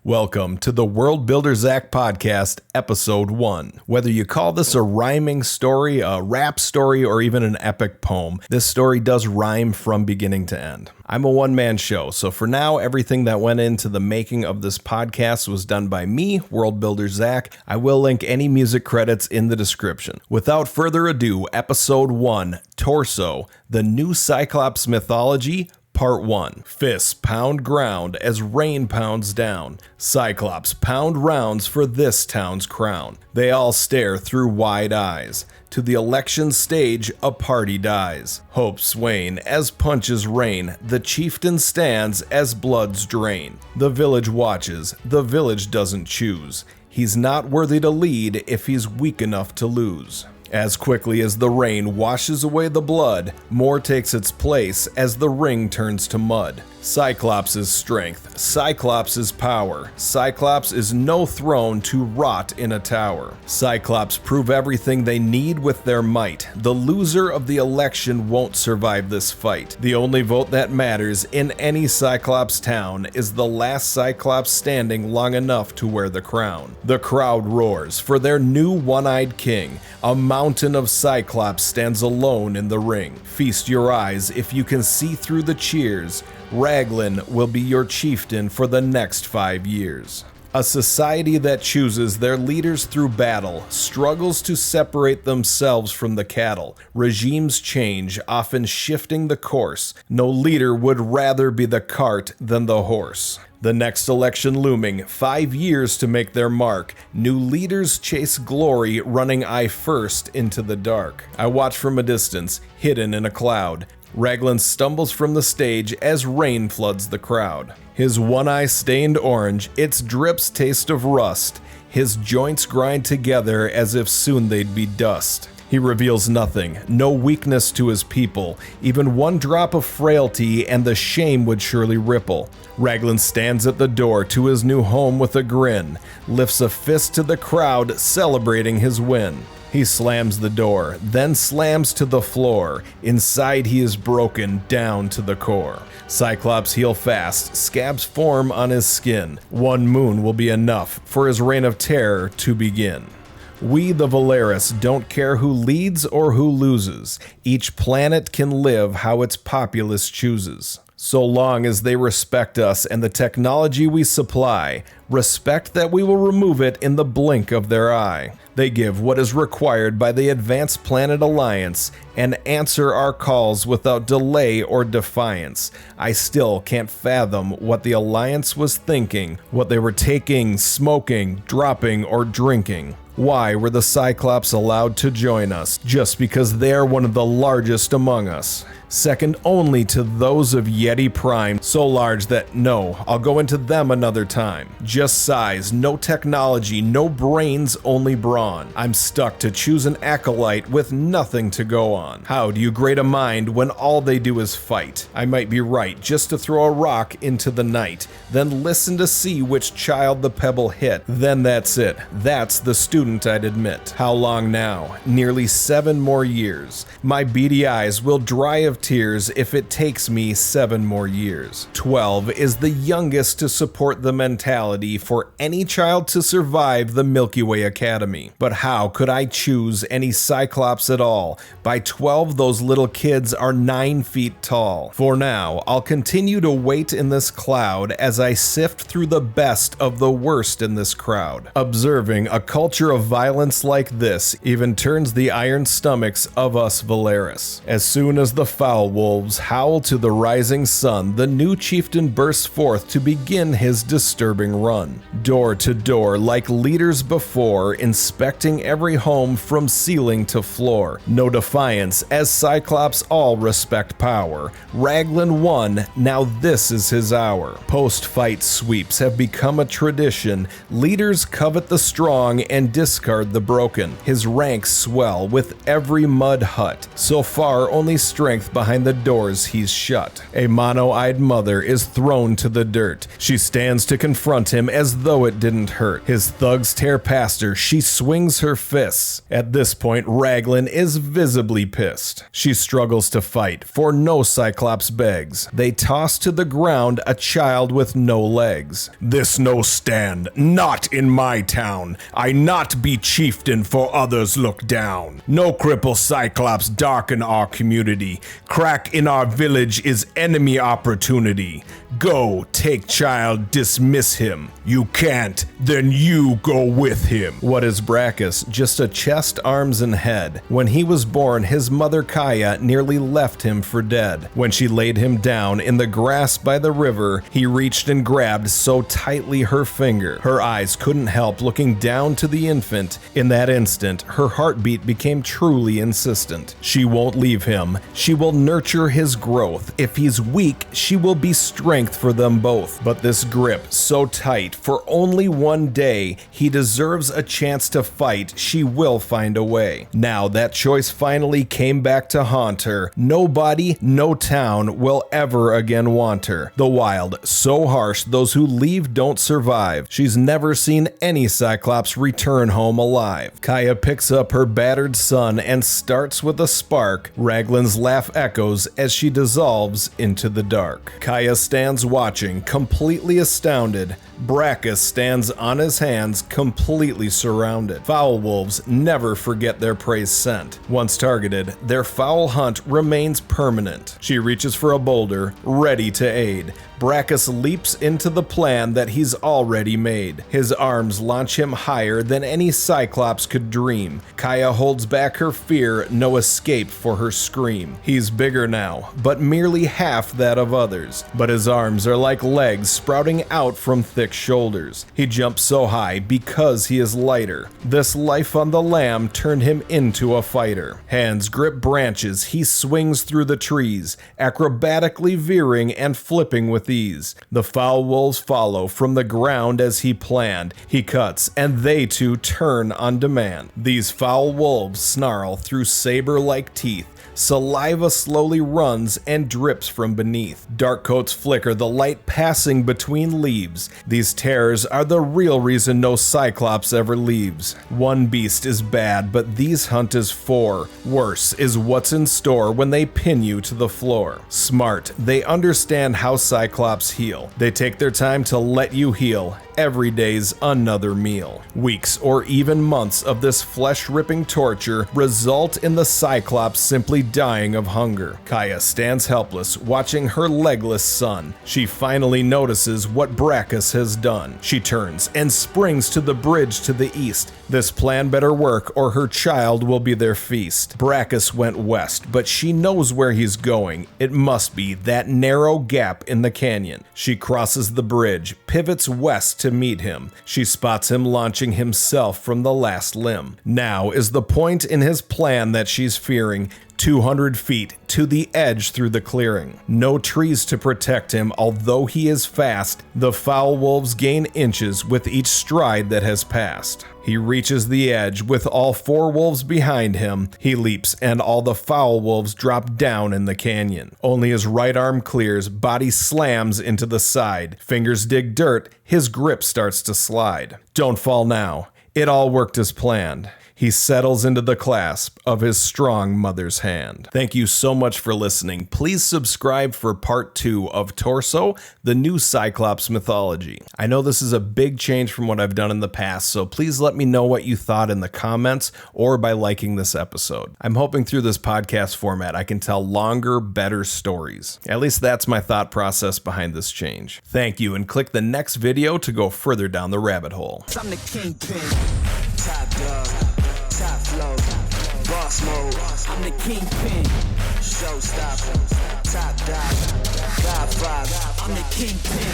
Welcome to the World Builder Zach Podcast, Episode 1. Whether you call this a rhyming story, a rap story, or even an epic poem, this story does rhyme from beginning to end. I'm a one-man show, so for now, everything that went into the making of this podcast was done by me, World Builder Zach. I will link any music credits in the description. Without further ado, Episode 1, Torso, the new Cyclops Mythology, Part 1. Fists pound ground as rain pounds down. Cyclops pound rounds for this town's crown. They all stare through wide eyes. To the election stage, a party dies. Hopes wane as punches rain. The chieftain stands as bloods drain. The village watches. The village doesn't choose. He's not worthy to lead if he's weak enough to lose. As quickly as the rain washes away the blood, more takes its place as the ring turns to mud. Cyclops' strength, Cyclops' power. Cyclops is no throne to rot in a tower. Cyclops prove everything they need with their might. The loser of the election won't survive this fight. The only vote that matters in any Cyclops town is the last Cyclops standing long enough to wear the crown. The crowd roars for their new one-eyed king. A mountain of Cyclops stands alone in the ring. Feast your eyes if you can see through the cheers. Raglan will be your chieftain for the next 5 years. A society that chooses their leaders through battle struggles to separate themselves from the cattle. Regimes change, often shifting the course. No leader would rather be the cart than the horse. The next election looming, 5 years to make their mark. New leaders chase glory, running eye first into the dark. I watch from a distance, hidden in a cloud. Raglan stumbles from the stage as rain floods the crowd. His one eye stained orange, its drips taste of rust. His joints grind together as if soon they'd be dust. He reveals nothing, no weakness to his people. Even one drop of frailty and the shame would surely ripple. Raglan stands at the door to his new home with a grin, lifts a fist to the crowd celebrating his win. He slams the door, then slams to the floor. Inside he is broken down to the core. Cyclops heal fast, scabs form on his skin. 1 moon will be enough for his reign of terror to begin. We, the Valeris, don't care who leads or who loses. Each planet can live how its populace chooses. So long as they respect us and the technology we supply, respect that we will remove it in the blink of their eye. They give what is required by the Advanced Planet Alliance and answer our calls without delay or defiance. I still can't fathom what the Alliance was thinking, what they were taking, smoking, dropping, or drinking. Why were the Cyclops allowed to join us just because they're one of the largest among us? Second only to those of Yeti Prime, so large that no, I'll go into them another time. Just size, no technology, no brains, only brawn. I'm stuck to choose an acolyte with nothing to go on. How do you grade a mind when all they do is fight? I might be right just to throw a rock into the night, then listen to see which child the pebble hit. Then that's it. That's the student I'd admit. How long now? Nearly 7 more years. My beady eyes will dry of tears if it takes me 7 more years. 12 is the youngest to support the mentality for any child to survive the Milky Way Academy. But how could I choose any Cyclops at all? By 12, those little kids are 9 feet tall. For now, I'll continue to wait in this cloud as I sift through the best of the worst in this crowd. Observing a culture of violence like this even turns the iron stomachs of us Valeris. As soon as the foul wolves howl to the rising sun, the new chieftain bursts forth to begin his disturbing run. Door to door, like leaders before, inspecting every home from ceiling to floor. No defiance, as Cyclops all respect power. Raglan won, now this is his hour. Post-fight sweeps have become a tradition. Leaders covet the strong and discard the broken. His ranks swell with every mud hut. So far, only strength truth behind the doors he's shut. A mono-eyed mother is thrown to the dirt. She stands to confront him as though it didn't hurt. His thugs tear past her. She swings her fists. At this point, Raglan is visibly pissed. She struggles to fight, for no Cyclops begs. They toss to the ground a child with no legs. This no stand, not in my town. I not be chieftain for others look down. No cripple Cyclops darken our community. Crack in our village is enemy opportunity. Go, take child, dismiss him. You can't, then you go with him. What is Brachus? Just a chest, arms, and head. When he was born, his mother Kaya nearly left him for dead. When she laid him down in the grass by the river, he reached and grabbed so tightly her finger. Her eyes couldn't help looking down to the infant. In that instant, her heartbeat became truly insistent. She won't leave him. She will nurture his growth. If he's weak, she will be strength for them both. But this grip, so tight, for only one day, he deserves a chance to fight. She will find a way. Now that choice finally came back to haunt her. Nobody, no town will ever again want her. The wild, so harsh, those who leave don't survive. She's never seen any Cyclops return home alive. Kaya picks up her battered son and starts with a spark. Raglan's laugh echoes as she dissolves into the dark. Kaya stands watching, completely astounded. Brachus stands on his hands, completely surrounded. Foul wolves never forget their prey's scent. Once targeted, their foul hunt remains permanent. She reaches for a boulder, ready to aid. Brachus leaps into the plan that he's already made. His arms launch him higher than any Cyclops could dream. Kaya holds back her fear, no escape for her scream. He's bigger now, but merely half that of others. But his arms are like legs sprouting out from thick shoulders. He jumps so high because he is lighter. This life on the lamb turned him into a fighter. Hands grip branches, he swings through the trees, acrobatically veering and flipping with ease. The foul wolves follow from the ground as he planned. He cuts, and they too turn on demand. These foul wolves snarl through saber-like teeth. Saliva slowly runs and drips from beneath. Dark coats flicker, the light passing between leaves. These terrors are the real reason no Cyclops ever leaves. One beast is bad, but these hunt is four. Worse is what's in store when they pin you to the floor. Smart, they understand how Cyclops heal. They take their time to let you heal. Every day's another meal. Weeks or even months of this flesh-ripping torture result in the Cyclops simply dying of hunger. Kaya stands helpless, watching her legless son. She finally notices what Brachus has done. She turns and springs to the bridge to the east. This plan better work or her child will be their feast. Brachus went west, but she knows where he's going. It must be that narrow gap in the canyon. She crosses the bridge, pivots west to meet him. She spots him launching himself from the last limb. Now is the point in his plan that she's fearing. 200 feet to the edge through the clearing. No trees to protect him, although he is fast. The foul wolves gain inches with each stride that has passed. He reaches the edge with all four wolves behind him. He leaps and all the foul wolves drop down in the canyon. Only his right arm clears, body slams into the side. Fingers dig dirt, his grip starts to slide. Don't fall now. It all worked as planned. He settles into the clasp of his strong mother's hand. Thank you so much for listening. Please subscribe for part 2 of Torso, the new Cyclops mythology. I know this is a big change from what I've done in the past, so please let me know what you thought in the comments or by liking this episode. I'm hoping through this podcast format I can tell longer, better stories. At least that's my thought process behind this change. Thank you, and click the next video to go further down the rabbit hole. I'm the KingPin, top dog, top flow, boss mode. I'm the KingPin, showstopper, top dog, God 5. I'm the KingPin.